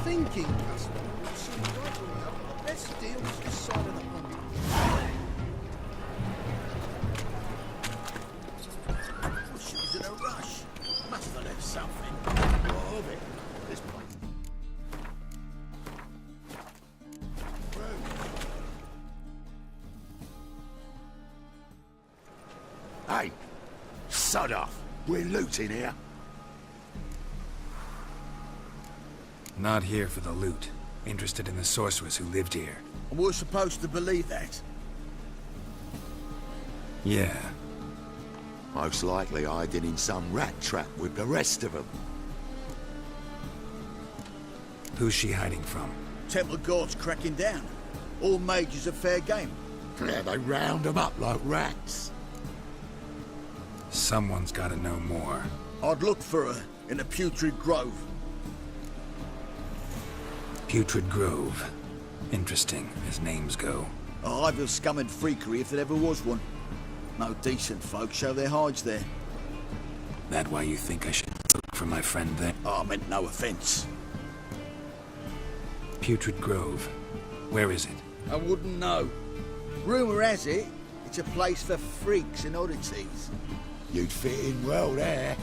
thinking, customer. See, right or not, the best deals this side of the pond. Well, she was in a rush. Must have left something. What of it? This point. Hey, sod off. We're looting here. Not here for the loot. Interested in the sorcerers who lived here. And we're supposed to believe that. Yeah. Most likely hiding in some rat trap with the rest of them. Who's she hiding from? Temple Guard's cracking down. All mages are fair game. Yeah, they round them up like rats. Someone's gotta know more. I'd look for her in a putrid grove. Putrid Grove. Interesting, as names go. A hive of scum and freakery if there ever was one. No decent folk show their hides there. That why you think I should look for my friend there? Oh, I meant no offence. Putrid Grove. Where is it? I wouldn't know. Rumour has it, it's a place for freaks and oddities. You'd fit in well there.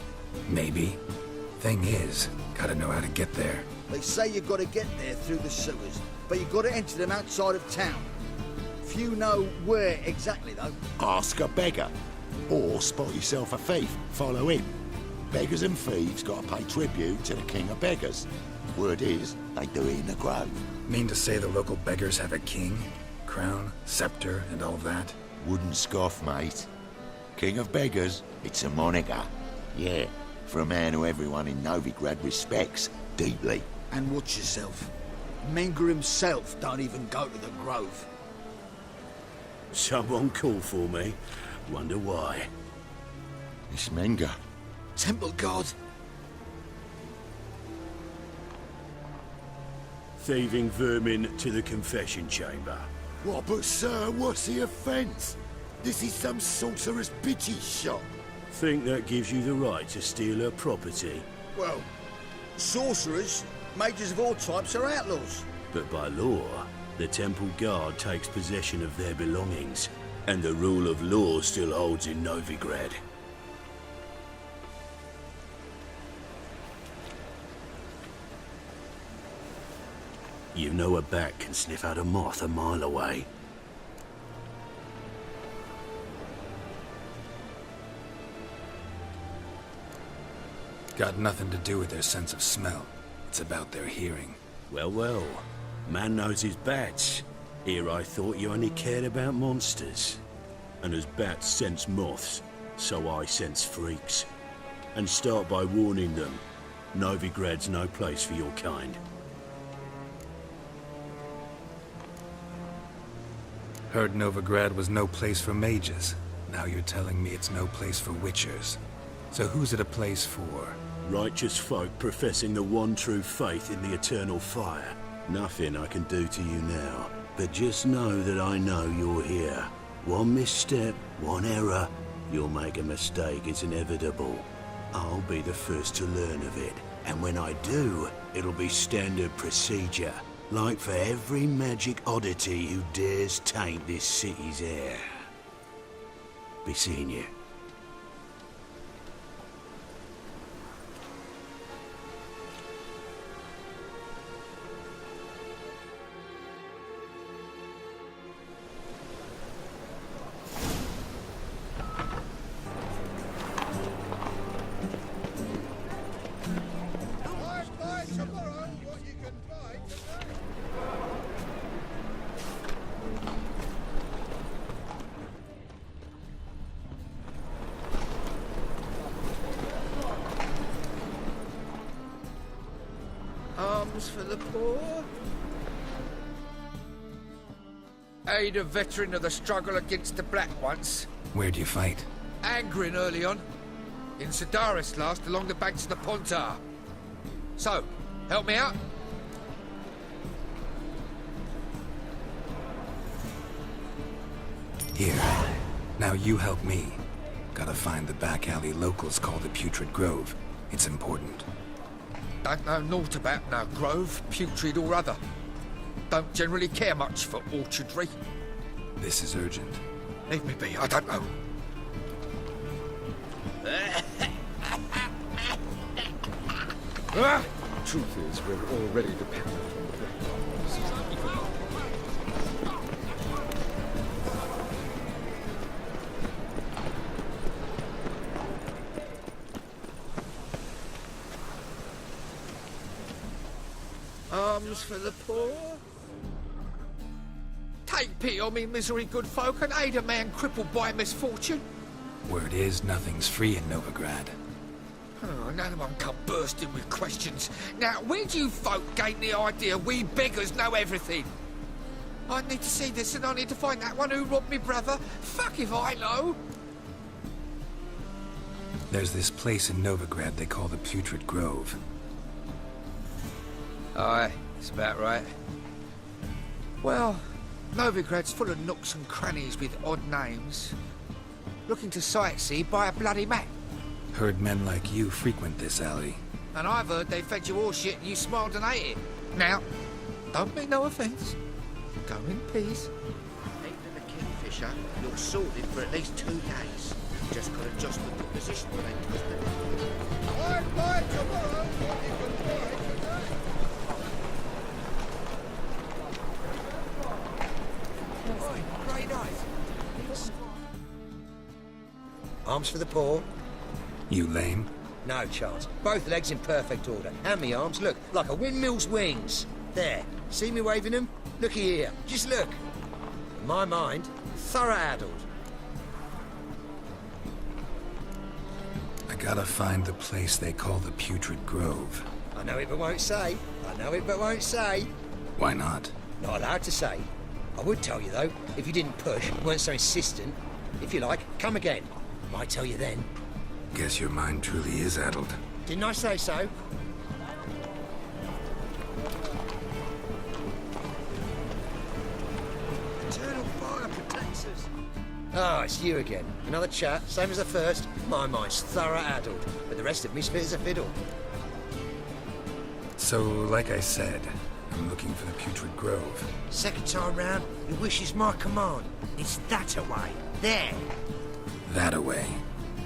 Maybe. Thing is, gotta know how to get there. They say you've got to get there through the sewers, but you've got to enter them outside of town. Few know where exactly, though. Ask a beggar. Or spot yourself a thief. Follow him. Beggars and thieves got to pay tribute to the king of beggars. Word is, they do it in the grove. Mean to say the local beggars have a king, crown, scepter, and all that? Wouldn't scoff, mate. King of beggars, it's a moniker. Yeah, for a man who everyone in Novigrad respects deeply. And watch yourself. Menger himself don't even go to the grove. Someone called for me. Wonder why. It's Menger. Temple Guard. Thieving vermin to the confession chamber. What, but sir, what's the offence? This is some sorcerer's bitchy shop. Think that gives you the right to steal her property. Well, sorcerers, mages of all types are outlaws. But by law, the Temple Guard takes possession of their belongings, and the rule of law still holds in Novigrad. You know a bat can sniff out a moth a mile away. Got nothing to do with their sense of smell. It's about their hearing. Well, well. Man knows his bats. Here I thought you only cared about monsters. And as bats sense moths, so I sense freaks. And start by warning them. Novigrad's no place for your kind. Heard Novigrad was no place for mages. Now you're telling me it's no place for witchers. So who's it a place for? Righteous folk professing the one true faith in the eternal fire. Nothing I can do to you now, but just know that I know you're here. One misstep, one error, you'll make a mistake, it's inevitable. I'll be the first to learn of it, and when I do, it'll be standard procedure. Like for every magic oddity who dares taint this city's air. Be seeing you. Arms for the poor. Aid a veteran of the struggle against the Black once. Where'd you fight? Angering early on. In Sedaris last, along the banks of the Pontar. So, help me out? Here. Now you help me. Gotta find the back alley locals call the Putrid Grove. It's important. Don't know naught about no grove, putrid or other. Don't generally care much for orchardry. This is urgent. Leave me be, I don't know. Truth is, we're already dependent on the Black Alms for the poor? Take pity on me, misery, good folk, and aid a man crippled by misfortune. Word is, nothing's free in Novigrad. Oh, another one come bursting with questions. Now, where do you folk gain the idea we beggars know everything? I need to see this, and I need to find that one who robbed me brother. Fuck if I know. There's this place in Novigrad they call the Putrid Grove. Aye, it's about right. Well, Novigrad's full of nooks and crannies with odd names. Looking to sightsee, buy a bloody map. Heard men like you frequent this alley. And I've heard they fed you all shit and you smiled and ate it. Now, don't mean no offence. Go in peace. Even the Kingfisher, you're sorted for at least 2 days. Just got to adjust the position when they twist it. I'd buy tomorrow what you can buy today. Great night. Arms for the poor? You lame? No chance. Both legs in perfect order. And me arms, look, like a windmill's wings. There. See me waving them? Looky here. Just look. In my mind, thorough addled. I gotta find the place they call the Putrid Grove. I know it but won't say. I know it but won't say. Why not? Not allowed to say. I would tell you, though, if you didn't push, weren't so insistent. If you like, come again. Might tell you then. Guess your mind truly is addled. Didn't I say so? Eternal fire protects us. Ah, it's you again. Another chat, same as the first. My mind's thorough addled, but the rest of me's fit as a fiddle. So, like I said, I'm looking for the Putrid Grove. Second time round, your wish is my command. It's that away. There. That away?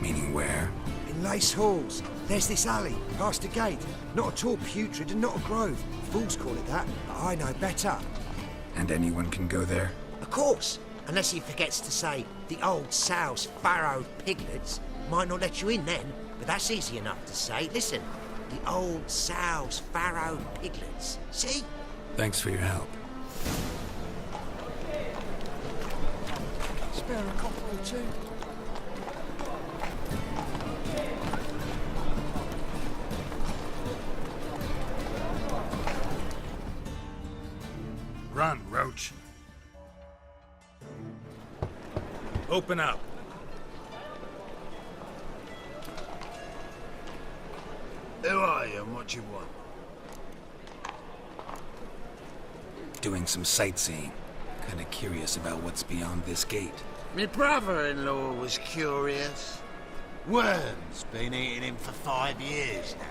Meaning where? In Lace Halls. There's this alley, past the gate. Not at all putrid and not a grove. Fools call it that, but I know better. And anyone can go there? Of course. Unless he forgets to say the old sow's farrowed piglets. Might not let you in then, but that's easy enough to say. Listen, the old sow's farrowed piglets. See? Thanks for your help. Spare a couple or two. Run, Roach. Open up. Who are you and what do you want? Doing some sightseeing. Kinda curious about what's beyond this gate. My brother-in-law was curious. Worm's been eating him for 5 years now.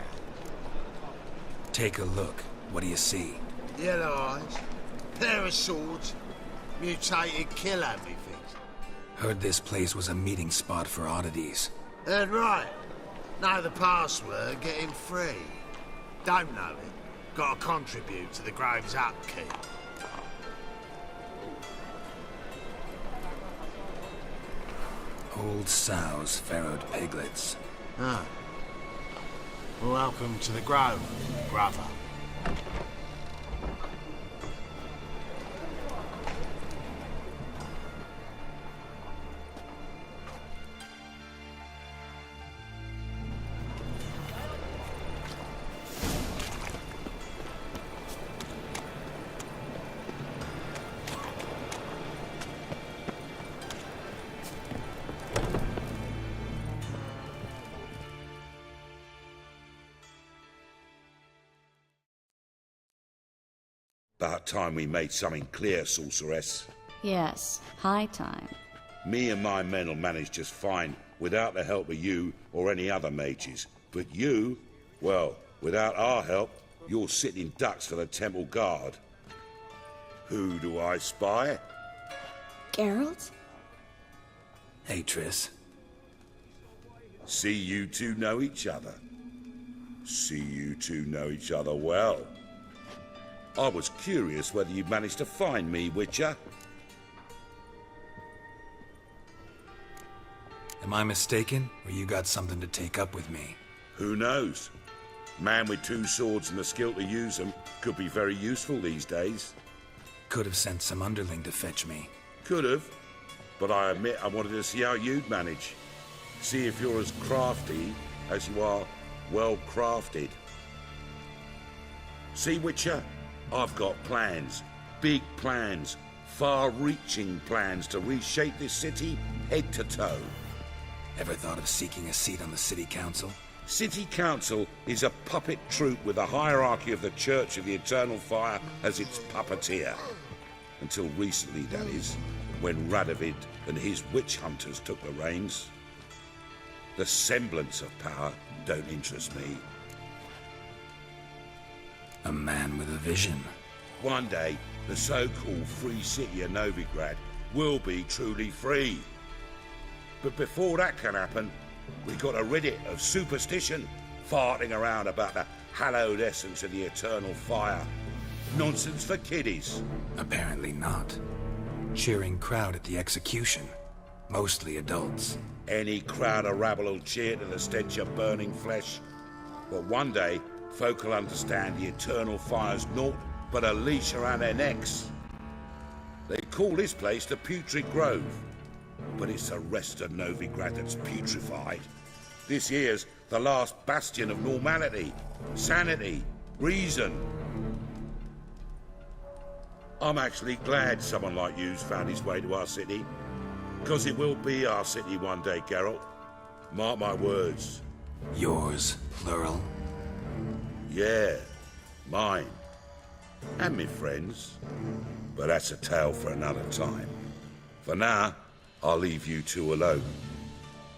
Take a look. What do you see? Yellow eyes, pair of swords, mutated killer, methinks. Heard this place was a meeting spot for oddities. Heard right. Know the password, get him free. Don't know it. Gotta contribute to the grove's upkeep. Old sows, farrowed piglets. Ah. Welcome to the grove, brother. About time we made something clear, sorceress. Yes, high time. Me and my men'll manage just fine without the help of you or any other mages. But you, well, Without our help, you're sitting ducks for the temple guard. Who do I spy? Geralt? Hey, Triss. See you two know each other. See you two know each other well. I was curious whether you'd managed to find me, Witcher. Am I mistaken, or you got something to take up with me? Who knows? Man with two swords and the skill to use them could be very useful these days. Could have sent some underling to fetch me. Could have, but I admit I wanted to see how you'd manage. See if you're as crafty as you are well crafted. See, Witcher, I've got plans. Big plans. Far-reaching plans to reshape this city head to toe. Ever thought of seeking a seat on the city council? City Council is a puppet troupe with the hierarchy of the Church of the Eternal Fire as its puppeteer. Until recently, that is, when Radovid and his witch hunters took the reins. The semblance of power don't interest me. A man with a vision. One day, the so-called free city of Novigrad will be truly free. But before that can happen, we got to rid it of superstition, farting around about the hallowed essence of the eternal fire. Nonsense for kiddies. Apparently not. Cheering crowd at the execution. Mostly adults. Any crowd of rabble will cheer to the stench of burning flesh. But one day, folk will understand the eternal fire's naught but a leash around their necks. They call this place the Putrid Grove, but it's the rest of Novigrad that's putrefied. This here's the last bastion of normality, sanity, reason. I'm actually glad someone like you's found his way to our city, because it will be our city one day, Geralt. Mark my words. Yours, plural? Yeah, mine. And me friends. But that's a tale for another time. For now, I'll leave you two alone.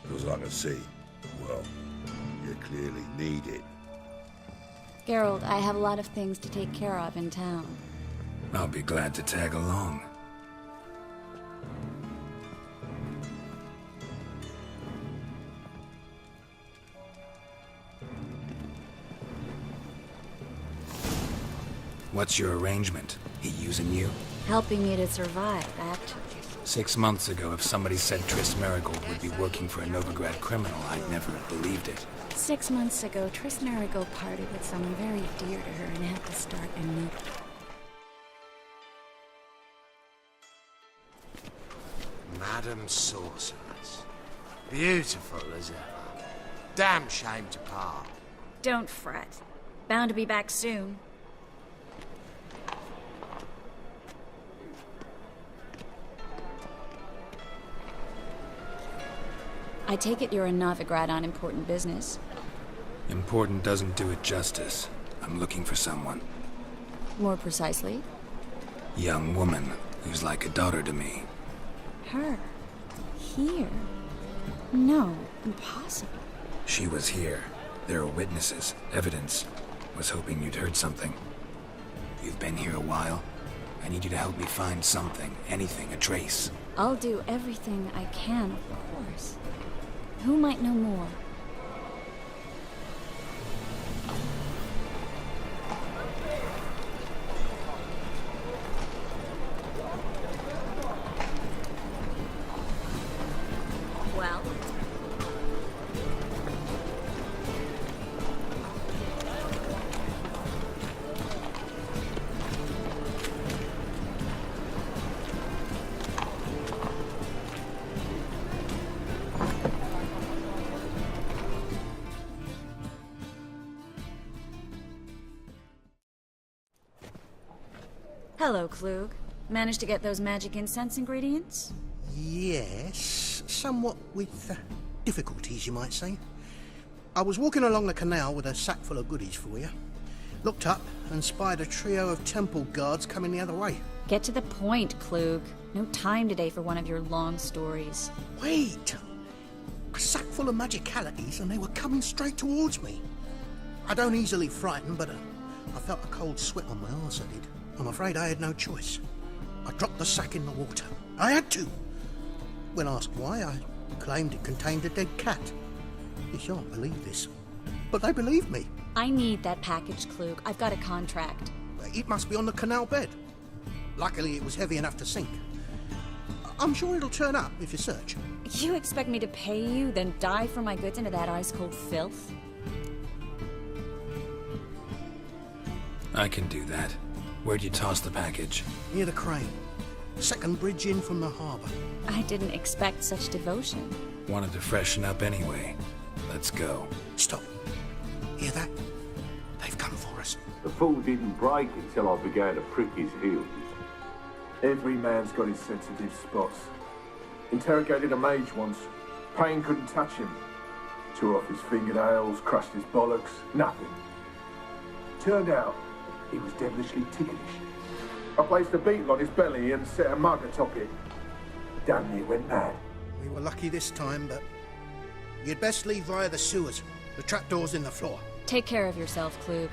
Because I can see, well, you clearly need it. Geralt, I have a lot of things to take care of in town. I'll be glad to tag along. What's your arrangement? He using you? Helping me to survive, actually. 6 months ago, if somebody said Triss Marigold would be working for a Novigrad criminal, I'd never have believed it. 6 months ago, Triss Marigold parted with someone very dear to her and had to start anew. Madam Sorceress. Beautiful as ever. Damn shame to part. Don't fret. Bound to be back soon. I take it you're in Novigrad on important business. Important doesn't do it justice. I'm looking for someone. More precisely? Young woman who's like a daughter to me. Her? Here? No, impossible. She was here. There are witnesses, evidence. Was hoping you'd heard something. You've been here a while. I need you to help me find something, anything, a trace. I'll do everything I can, of course. Who might know more? Well? Hello, Klug. Managed to get those magic incense ingredients? Yes, somewhat with difficulties, you might say. I was walking along the canal with a sack full of goodies for you. Looked up and spied a trio of temple guards coming the other way. Get to the point, Klug. No time today for one of your long stories. Wait! A sack full of magicalities and they were coming straight towards me. I don't easily frighten, but I felt a cold sweat on my arse, I did. I'm afraid I had no choice. I dropped the sack in the water. I had to. When asked why, I claimed it contained a dead cat. You shan't believe this, but they believed me. I need that package, Klug. I've got a contract. It must be on the canal bed. Luckily, it was heavy enough to sink. I'm sure it'll turn up if you search. You expect me to pay you, then dive for my goods into that ice-cold filth? I can do that. Where'd you toss the package? Near the crane. Second bridge in from the harbour. I didn't expect such devotion. Wanted to freshen up anyway. Let's go. Stop. Hear that? They've come for us. The fool didn't break until I began to prick his heels. Every man's got his sensitive spots. Interrogated a mage once. Pain couldn't touch him. Tore off his fingernails, crushed his bollocks, nothing. Turned out, he was devilishly ticklish. I placed a beetle on his belly and set a mug atop it. Damn near went mad. We were lucky this time, but you'd best leave via the sewers. The trapdoor's in the floor. Take care of yourself, Klug.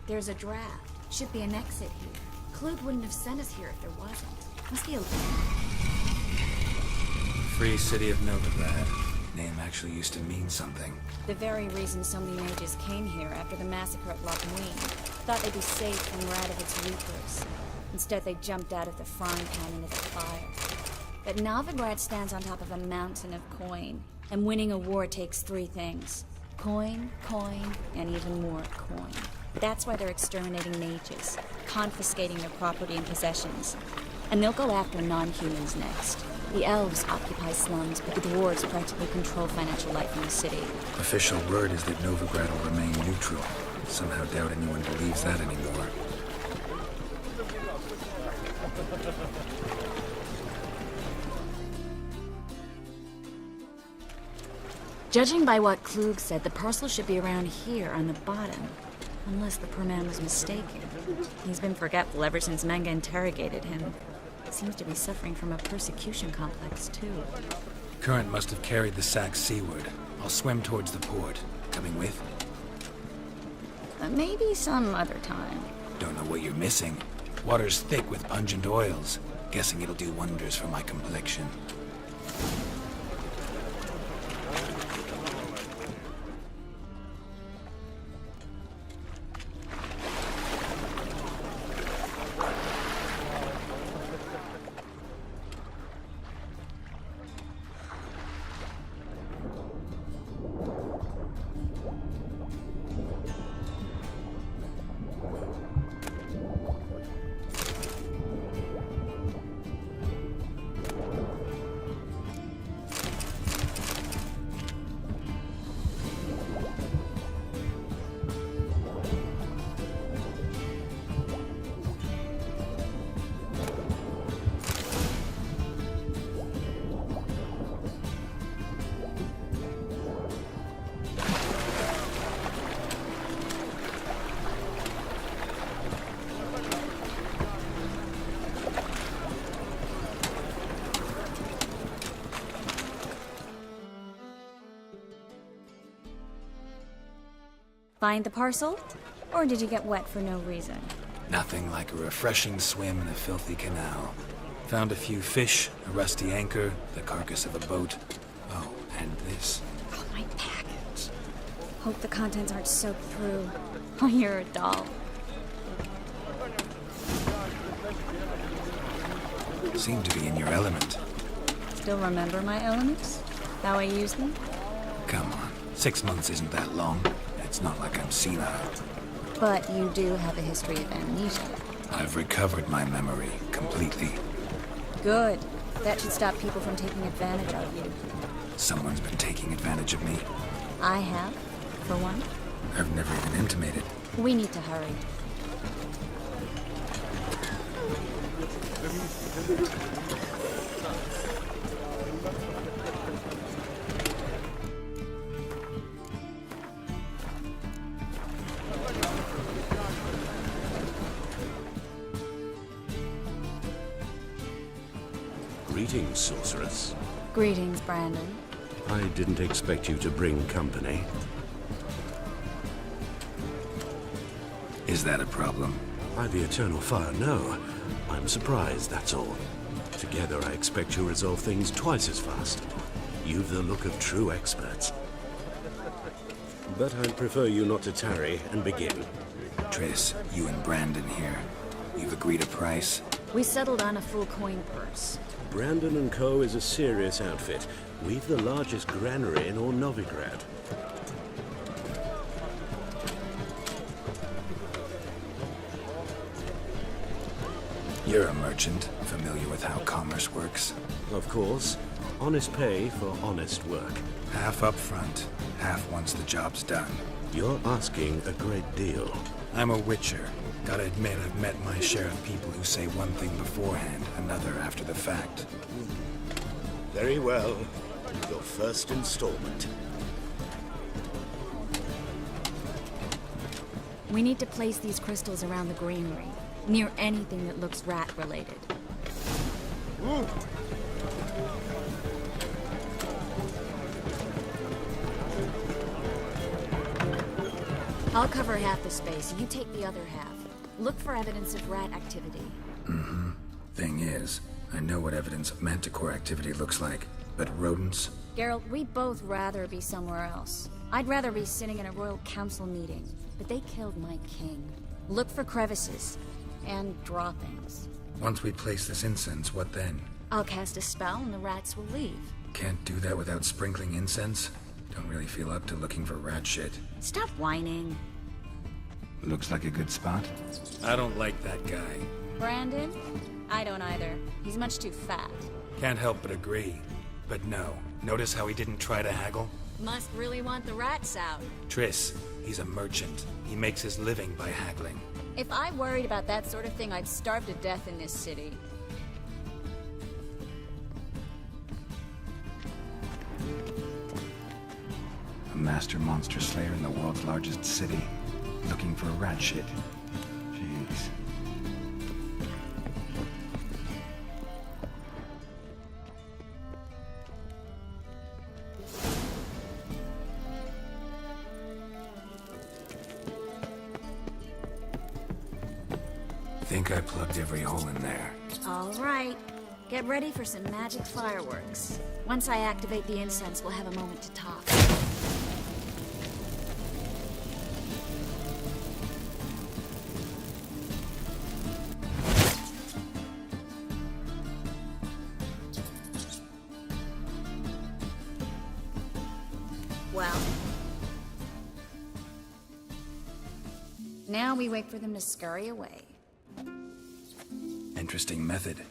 There's a draft. Should be an exit here. Klug wouldn't have sent us here if there wasn't. Must be a... Free City of Novigrad. Name actually used to mean something. The very reason so many mages came here after the massacre at Loch Muin. Thought they'd be safe from Radovic's reapers. Instead, they jumped out of the frying pan into the fire. But Novigrad stands on top of a mountain of coin. And winning a war takes three things. Coin, coin, and even more coin. That's why they're exterminating mages, confiscating their property and possessions. And they'll go after non-humans next. The elves occupy slums, but the dwarves practically control financial life in the city. Official word is that Novigrad will remain neutral. Somehow doubt anyone believes that anymore. Judging by what Klug said, the parcel should be around here on the bottom. Unless the poor man was mistaken. He's been forgetful ever since Manga interrogated him. Seems to be suffering from a persecution complex, too. Current must have carried the sack seaward. I'll swim towards the port. Coming with? Maybe some other time. Don't know what you're missing. Water's thick with pungent oils. Guessing it'll do wonders for my complexion. Find the parcel? Or did you get wet for no reason? Nothing like a refreshing swim in a filthy canal. Found a few fish, a rusty anchor, the carcass of a boat. Oh, and this. Oh, my package. Hope the contents aren't soaked through. Oh, you're a doll. Seem to be in your element. Still remember my elements? How I use them? Come on, 6 months isn't that long. It's not like I'm senile. But you do have a history of amnesia. I've recovered my memory completely. Good. That should stop people from taking advantage of you. Someone's been taking advantage of me. I have, for one. I've never even intimated. We need to hurry. Greetings, sorceress. Greetings, Brandon. I didn't expect you to bring company. Is that a problem? By the eternal fire, no. I'm surprised, that's all. Together, I expect you'll resolve things twice as fast. You've the look of true experts. But I'd prefer you not to tarry and begin. Triss, you and Brandon here. You've agreed a price? We settled on a full coin purse. Brandon & Co. is a serious outfit. We've the largest granary in all Novigrad. You're a merchant, familiar with how commerce works. Of course. Honest pay for honest work. Half up front, half once the job's done. You're asking a great deal. I'm a witcher. Gotta admit, I've met my share of people who say one thing beforehand, another after the fact. Very well. Your first installment. We need to place these crystals around the greenery, near anything that looks rat-related. I'll cover half the space, you take the other half. Look for evidence of rat activity. Mm-hmm. Thing is, I know what evidence of manticore activity looks like, but rodents? Geralt, we'd both rather be somewhere else. I'd rather be sitting in a royal council meeting, but they killed my king. Look for crevices and droppings. Once we place this incense, what then? I'll cast a spell and the rats will leave. Can't do that without sprinkling incense? Don't really feel up to looking for rat shit. Stop whining. Looks like a good spot. I don't like that guy. Brandon? I don't either. He's much too fat. Can't help but agree. But no. Notice how he didn't try to haggle? Must really want the rats out. Triss, he's a merchant. He makes his living by haggling. If I worried about that sort of thing, I'd starve to death in this city. A master monster slayer in the world's largest city. Looking for rat shit. Jeez. Think I plugged every hole in there. All right. Get ready for some magic fireworks. Once I activate the incense, we'll have a moment to talk. Well. Now we wait for them to scurry away. Interesting method.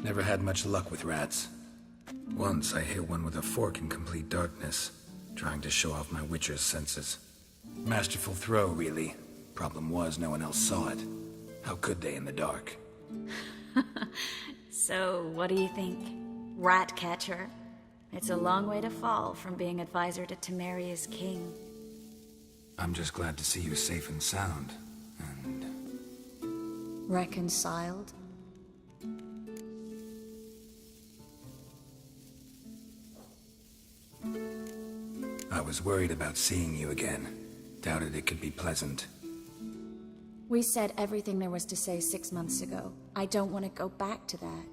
Never had much luck with rats. Once I hit one with a fork in complete darkness, trying to show off my witcher's senses. Masterful throw, really. Problem was, no one else saw it. How could they in the dark? So, what do you think? Rat catcher? It's a long way to fall from being advisor to Temeria's king. I'm just glad to see you safe and sound. And... reconciled? I was worried about seeing you again. Doubted it could be pleasant. We said everything there was to say 6 months ago. I don't want to go back to that.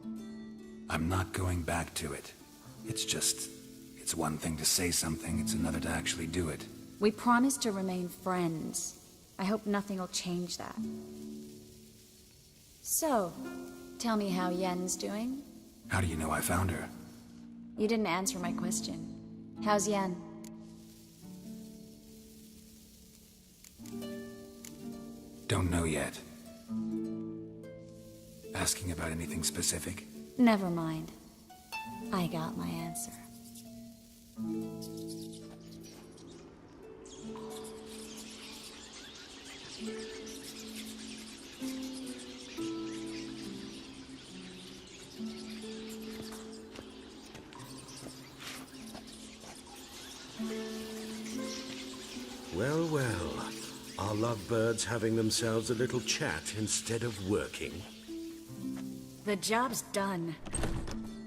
I'm not going back to it. It's one thing to say something, it's another to actually do it. We promised to remain friends. I hope nothing will change that. So, tell me how Yen's doing? How do you know I found her? You didn't answer my question. How's Yen? Don't know yet. Asking about anything specific? Never mind. I got my answer. Well, well. Are lovebirds having themselves a little chat instead of working? The job's done.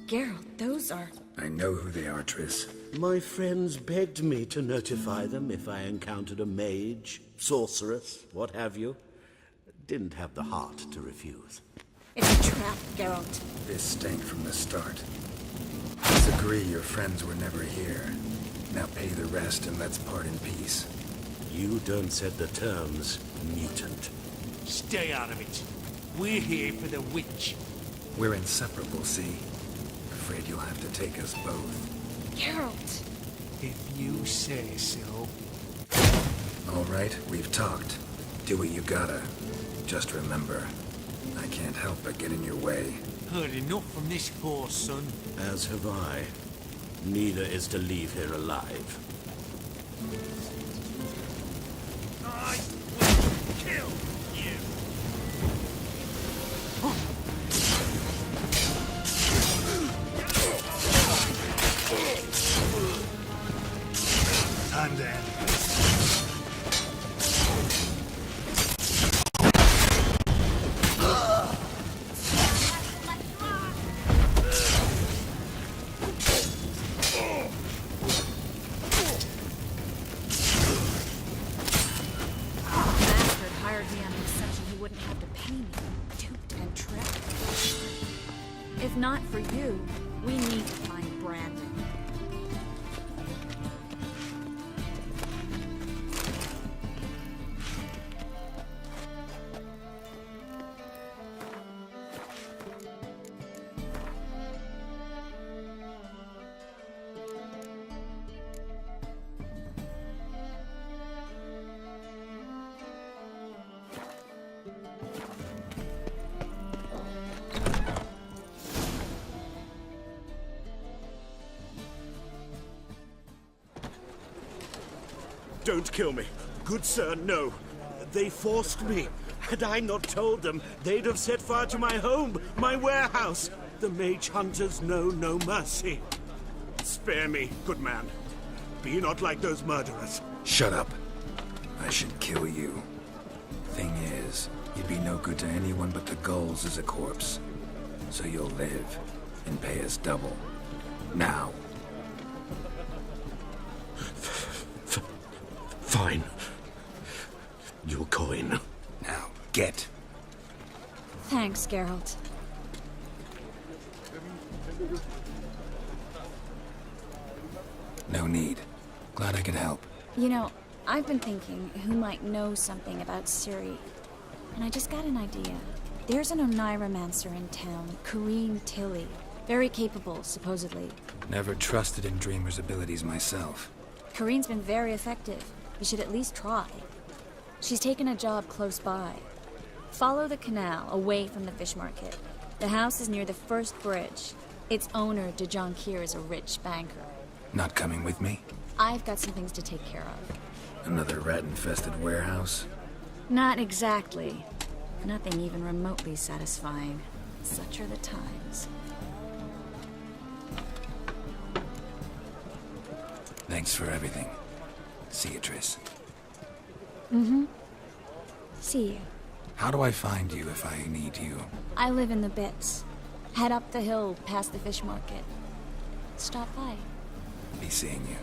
Geralt, those are... I know who they are, Triss. My friends begged me to notify them if I encountered a mage, sorceress, what have you. Didn't have the heart to refuse. It's a trap, Geralt. This stank from the start. Let's agree your friends were never here. Now pay the rest and let's part in peace. You don't set the terms, mutant. Stay out of it. We're here for the witch. We're inseparable, see? Afraid you'll have to take us both. Geralt! If you say so. All right, we've talked. Do what you gotta. Just remember, I can't help but get in your way. Heard enough from this poor son. As have I. Neither is to leave here alive. I will kill you. I'm dead. If not for you, we need to find Brandon. Don't kill me. Good sir, no. They forced me. Had I not told them, they'd have set fire to my home, my warehouse. The mage hunters know no mercy. Spare me, good man. Be not like those murderers. Shut up. I should kill you. Thing is, you'd be no good to anyone but the gulls as a corpse. So you'll live and pay us double. Now. Fine. Your coin. Now, get. Thanks, Geralt. No need. Glad I could help. You know, I've been thinking who might know something about Ciri. And I just got an idea. There's an Oneiromancer in town, Kareen Tilly. Very capable, supposedly. Never trusted in Dreamer's abilities myself. Kareen's been very effective. You should at least try. She's taken a job close by. Follow the canal, away from the fish market. The house is near the first bridge. Its owner, De Jonkir, is a rich banker. Not coming with me? I've got some things to take care of. Another rat-infested warehouse? Not exactly. Nothing even remotely satisfying. Such are the times. Thanks for everything. See you, Triss. Mm-hmm. See you. How do I find you if I need you? I live in the Bits. Head up the hill past the fish market. Stop by. Be seeing you.